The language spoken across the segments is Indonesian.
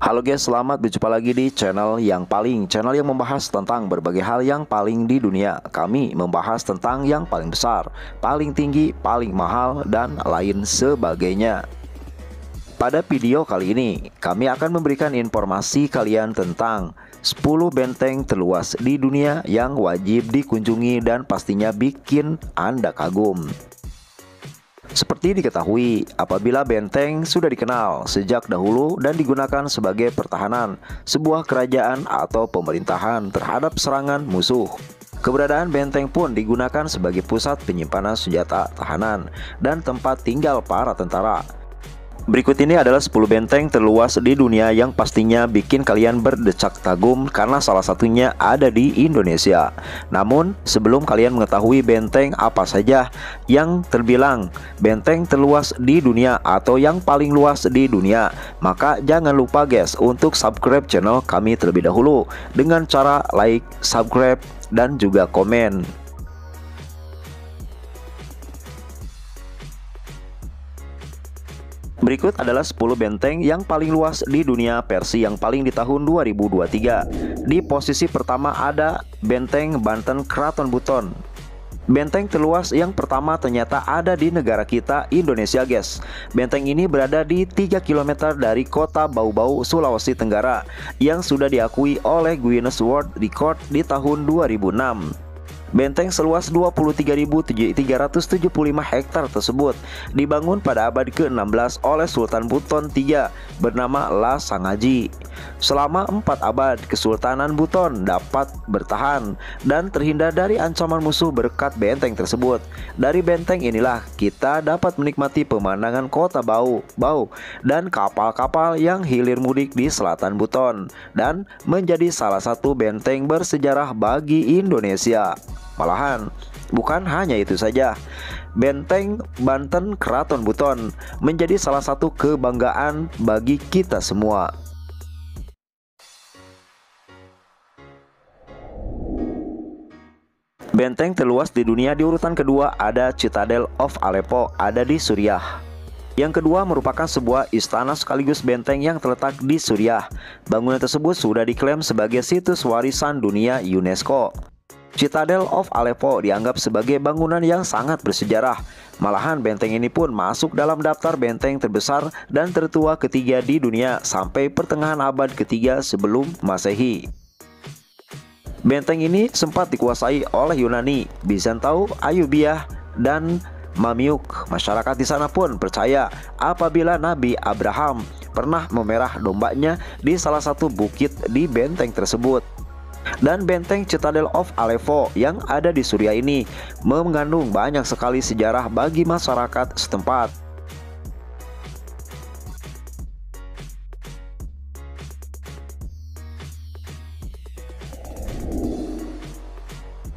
Halo guys, selamat berjumpa lagi di channel yang membahas tentang berbagai hal yang paling di dunia. Kami membahas tentang yang paling besar, paling tinggi, paling mahal, dan lain sebagainya. Pada video kali ini, kami akan memberikan informasi kalian tentang 10 benteng terluas di dunia yang wajib dikunjungi dan pastinya bikin Anda kagum. Seperti diketahui, apabila benteng sudah dikenal sejak dahulu dan digunakan sebagai pertahanan sebuah kerajaan atau pemerintahan terhadap serangan musuh. Keberadaan benteng pun digunakan sebagai pusat penyimpanan senjata tahanan dan tempat tinggal para tentara. Berikut ini adalah 10 benteng terluas di dunia yang pastinya bikin kalian berdecak kagum karena salah satunya ada di Indonesia. Namun, sebelum kalian mengetahui benteng apa saja yang terbilang benteng terluas di dunia atau yang paling luas di dunia, maka jangan lupa guys untuk subscribe channel kami terlebih dahulu dengan cara like, subscribe, dan juga komen. Berikut adalah 10 benteng yang paling luas di dunia versi yang paling di tahun 2023. Di posisi pertama ada Benteng Banten Kraton Buton. Benteng terluas yang pertama ternyata ada di negara kita, Indonesia guys. Benteng ini berada di 3 km dari kota Bau-Bau, Sulawesi Tenggara, yang sudah diakui oleh Guinness World Record di tahun 2006. Benteng seluas 23.375 hektar tersebut dibangun pada abad ke-16 oleh Sultan Buton III bernama La Sangaji. Selama 4 abad, Kesultanan Buton dapat bertahan dan terhindar dari ancaman musuh berkat benteng tersebut. Dari benteng inilah kita dapat menikmati pemandangan kota Bau dan kapal-kapal yang hilir mudik di selatan Buton, dan menjadi salah satu benteng bersejarah bagi Indonesia. Malahan, bukan hanya itu saja, Benteng Banten Kraton Buton menjadi salah satu kebanggaan bagi kita semua. Benteng terluas di dunia di urutan kedua ada Citadel of Aleppo, ada di Suriah. Yang kedua merupakan sebuah istana sekaligus benteng yang terletak di Suriah. Bangunan tersebut sudah diklaim sebagai situs warisan dunia UNESCO. Citadel of Aleppo dianggap sebagai bangunan yang sangat bersejarah. Malahan benteng ini pun masuk dalam daftar benteng terbesar dan tertua ketiga di dunia sampai pertengahan abad ketiga sebelum Masehi. Benteng ini sempat dikuasai oleh Yunani, Bizantau, Ayubiyah, dan Mamluk. Masyarakat di sana pun percaya apabila Nabi Abraham pernah memerah dombanya di salah satu bukit di benteng tersebut. Dan benteng Citadel of Aleppo yang ada di Suriah ini mengandung banyak sekali sejarah bagi masyarakat setempat.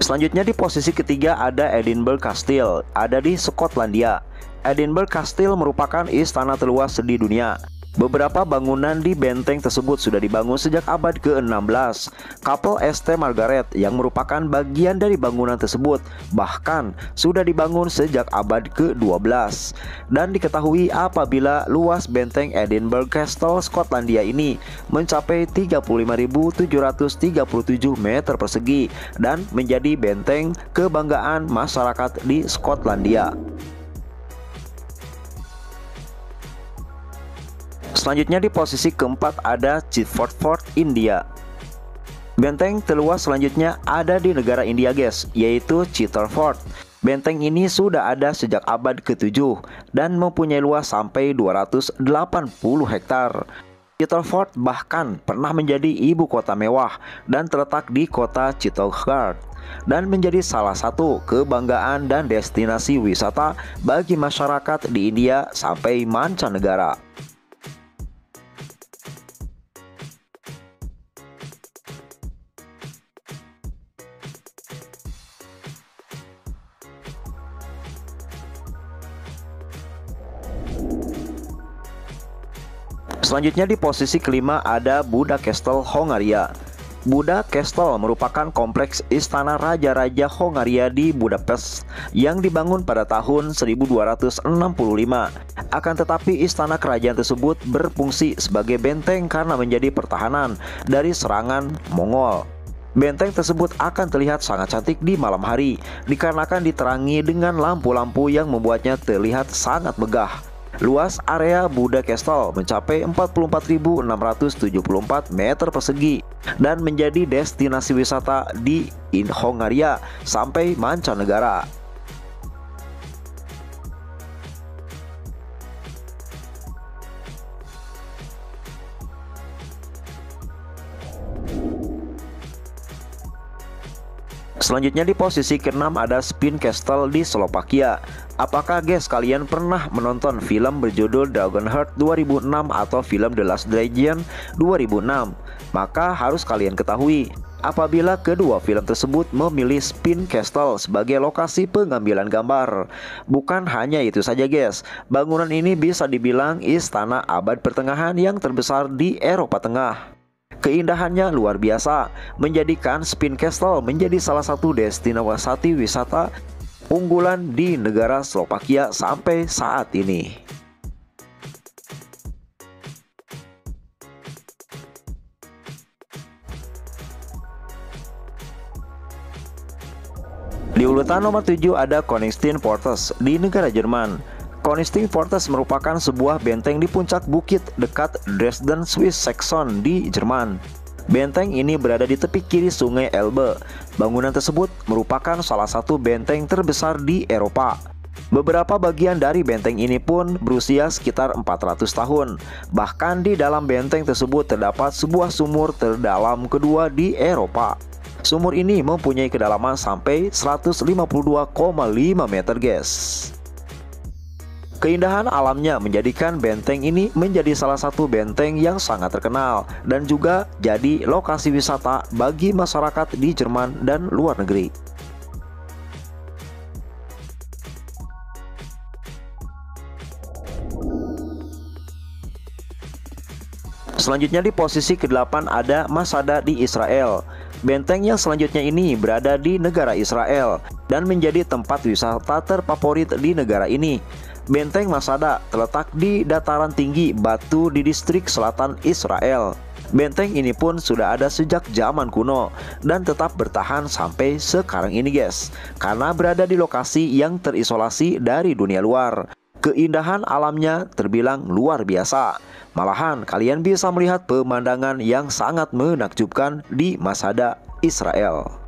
Selanjutnya di posisi ketiga ada Edinburgh Castle, ada di Skotlandia. Edinburgh Castle merupakan istana terluas di dunia. Beberapa bangunan di benteng tersebut sudah dibangun sejak abad ke-16. Kapel St. Margaret yang merupakan bagian dari bangunan tersebut bahkan sudah dibangun sejak abad ke-12. Dan diketahui apabila luas benteng Edinburgh Castle Skotlandia ini mencapai 35.737 meter persegi dan menjadi benteng kebanggaan masyarakat di Skotlandia. Selanjutnya di posisi keempat ada Chitford Fort, India. Benteng terluas selanjutnya ada di negara India guys, yaitu Chitford Fort. Benteng ini sudah ada sejak abad ke-7 dan mempunyai luas sampai 280 hektar. Chitford Fort bahkan pernah menjadi ibu kota mewah dan terletak di kota Chittorgarh, dan menjadi salah satu kebanggaan dan destinasi wisata bagi masyarakat di India sampai mancanegara. Selanjutnya di posisi kelima ada Buddha Castle, Hongaria. Buda Castle merupakan kompleks istana raja-raja Hongaria di Budapest yang dibangun pada tahun 1265. Akan tetapi istana kerajaan tersebut berfungsi sebagai benteng karena menjadi pertahanan dari serangan Mongol. Benteng tersebut akan terlihat sangat cantik di malam hari dikarenakan diterangi dengan lampu-lampu yang membuatnya terlihat sangat megah. Luas area Buda Castle mencapai 44.674 meter persegi dan menjadi destinasi wisata di Hongaria sampai mancanegara. Selanjutnya di posisi ke-6 ada Spin Castle di Slovakia. Apakah guys kalian pernah menonton film berjudul Dragonheart 2006 atau film The Last Dragon 2006? Maka harus kalian ketahui, apabila kedua film tersebut memilih Spin Castle sebagai lokasi pengambilan gambar. Bukan hanya itu saja guys, bangunan ini bisa dibilang istana abad pertengahan yang terbesar di Eropa Tengah. Keindahannya luar biasa, menjadikan Spin Castle menjadi salah satu destinasi wisata unggulan di negara Slovakia sampai saat ini. Di urutan nomor 7 ada Königstein Fortress di negara Jerman. Königstein Fortress merupakan sebuah benteng di puncak bukit dekat Dresden, Swiss Saxon di Jerman. Benteng ini berada di tepi kiri sungai Elbe. Bangunan tersebut merupakan salah satu benteng terbesar di Eropa. Beberapa bagian dari benteng ini pun berusia sekitar 400 tahun. Bahkan di dalam benteng tersebut terdapat sebuah sumur terdalam kedua di Eropa. Sumur ini mempunyai kedalaman sampai 152,5 meter guys. Keindahan alamnya menjadikan benteng ini menjadi salah satu benteng yang sangat terkenal dan juga jadi lokasi wisata bagi masyarakat di Jerman dan luar negeri. Selanjutnya di posisi ke-8 ada Masada di Israel. Benteng yang selanjutnya ini berada di negara Israel dan menjadi tempat wisata terfavorit di negara ini. Benteng Masada terletak di dataran tinggi batu di distrik selatan Israel. Benteng ini pun sudah ada sejak zaman kuno dan tetap bertahan sampai sekarang ini guys, karena berada di lokasi yang terisolasi dari dunia luar. Keindahan alamnya terbilang luar biasa. Malahan kalian bisa melihat pemandangan yang sangat menakjubkan di Masada, Israel.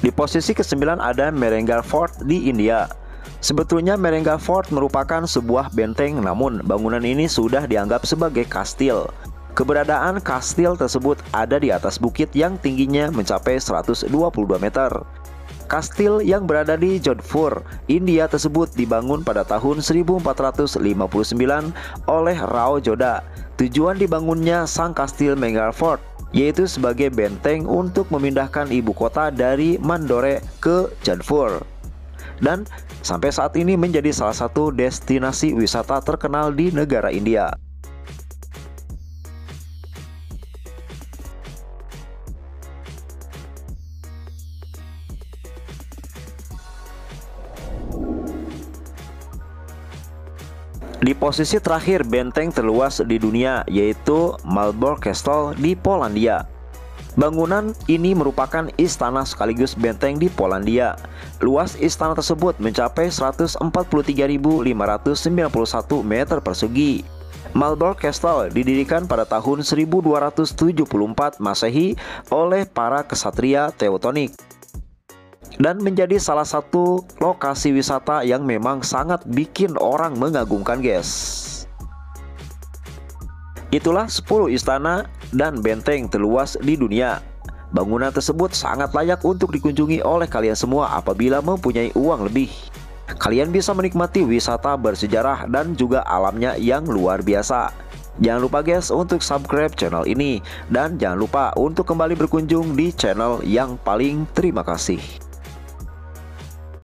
Di posisi ke-9 ada Merengal Fort di India. Sebetulnya Merengal Fort merupakan sebuah benteng, namun bangunan ini sudah dianggap sebagai kastil. Keberadaan kastil tersebut ada di atas bukit yang tingginya mencapai 122 meter. Kastil yang berada di Jodhpur, India tersebut dibangun pada tahun 1459 oleh Rao Joda. Tujuan dibangunnya sang kastil Merengal Fort yaitu sebagai benteng untuk memindahkan ibu kota dari Mandore ke Jodhpur. Dan sampai saat ini menjadi salah satu destinasi wisata terkenal di negara India. Di posisi terakhir benteng terluas di dunia yaitu Malbork Castle di Polandia. Bangunan ini merupakan istana sekaligus benteng di Polandia. Luas istana tersebut mencapai 143.591 meter persegi. Malbork Castle didirikan pada tahun 1274 Masehi oleh para kesatria Teutonic dan menjadi salah satu lokasi wisata yang memang sangat bikin orang mengagumkan guys. Itulah 10 istana dan benteng terluas di dunia. Bangunan tersebut sangat layak untuk dikunjungi oleh kalian semua apabila mempunyai uang lebih. Kalian bisa menikmati wisata bersejarah dan juga alamnya yang luar biasa. Jangan lupa guys untuk subscribe channel ini. Dan jangan lupa untuk kembali berkunjung di channel yang paling. Terima kasih.